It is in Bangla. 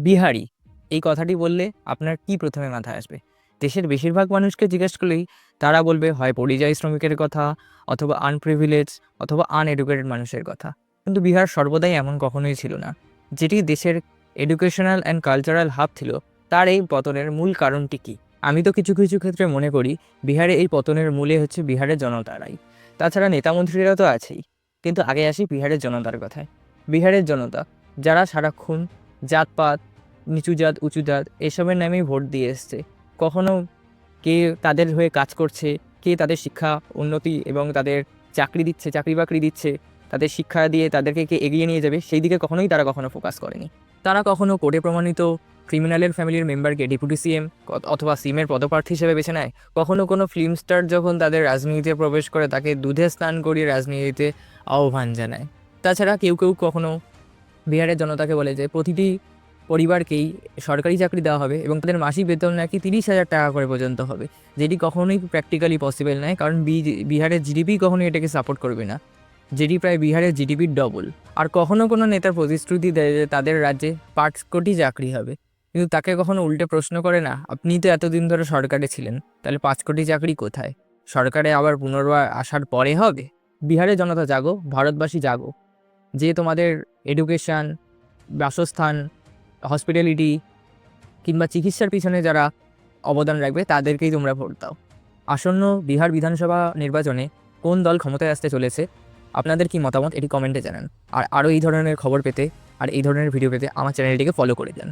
বিহারি এই কথাটি বললে আপনার কি প্রথমে মাথায় আসবে? দেশের বেশিরভাগ মানুষকে জিজ্ঞেস করলেই তারা বলবে হয় পরিযায়ী শ্রমিকের কথা, অথবা আনপ্রিভিলেজ, অথবা আনএডুকেটেড মানুষের কথা। কিন্তু বিহার সর্বদাই এমন কখনোই ছিল না। যেটি দেশের এডুকেশনাল অ্যান্ড কালচারাল হাব ছিল, তার এই পতনের মূল কারণটি কী? আমি তো কিছু কিছু ক্ষেত্রে মনে করি বিহারে এই পতনের মূলে হচ্ছে বিহারের জনতারাই। তাছাড়া নেতামন্ত্রীরা তো আছেই, কিন্তু আগে আসি বিহারের জনতার কথায়। বিহারের জনতা, যারা সারাক্ষণ জাতপাত, নিচু জাত উঁচু জাত এসবের নামেই ভোট দিয়ে এসছে। কখনো কে তাদের হয়ে কাজ করছে, কে তাদের শিক্ষা উন্নতি এবং তাদের চাকরি দিচ্ছে, চাকরি বাকরি দিচ্ছে, তাদের শিক্ষা দিয়ে তাদেরকে কে এগিয়ে নিয়ে যাবে, সেই দিকে তারা কখনো ফোকাস করেনি। তারা কখনো কোর্টে প্রমাণিত ক্রিমিনালের ফ্যামিলির মেম্বারকে ডেপুটি সিএম অথবা সিএমের পদপ্রার্থী হিসেবে বেছে নেয়। কখনো কোনো ফিল্ম স্টার যখন তাদের রাজনীতিতে প্রবেশ করে, তাকে দুধে স্নান করিয়ে রাজনীতিতে আহ্বান জানায়। তাছাড়া কেউ কেউ কখনো বিহারের জনতাকে বলে যে প্রতিটি পরিবারকেই সরকারি চাকরি দেওয়া হবে এবং তাদের মাসিক বেতন নাকি 30,000 টাকা করে পর্যন্ত হবে, যেটি কখনোই প্র্যাকটিক্যালি পসিবল নয়, কারণ বিহারের জিডিপি কখনোই এটাকে সাপোর্ট করবে না, যেটি প্রায় বিহারের জিডিপির ডবল। আর কখনো কোনো নেতার প্রতিশ্রুতি দেয় যে তাদের রাজ্যে 5 কোটি চাকরি হবে, কিন্তু তাকে কখনো উল্টে প্রশ্ন করে না, আপনি তো এতদিন ধরে সরকারে ছিলেন, তাহলে 5 কোটি চাকরি কোথায়? সরকারে আবার পুনর্বার আসার পরে হবে? বিহারের জনতা জাগো, ভারতবাসী জাগো, যে তোমাদের এডুকেশান, বাসস্থান, হসপিটালিটি কিংবা চিকিৎসার পিছনে যারা অবদান রাখবে তাদেরকেই তোমরা ভোট দাও। আসন্ন বিহার বিধানসভা নির্বাচনে কোন দল ক্ষমতায় আসতে চলেছে, আপনাদের কি মতামত এটি কমেন্টে জানান। আর আরও এই ধরনের খবর পেতে আর এই ধরনের ভিডিও পেতে আমার চ্যানেলটিকে ফলো করে যান।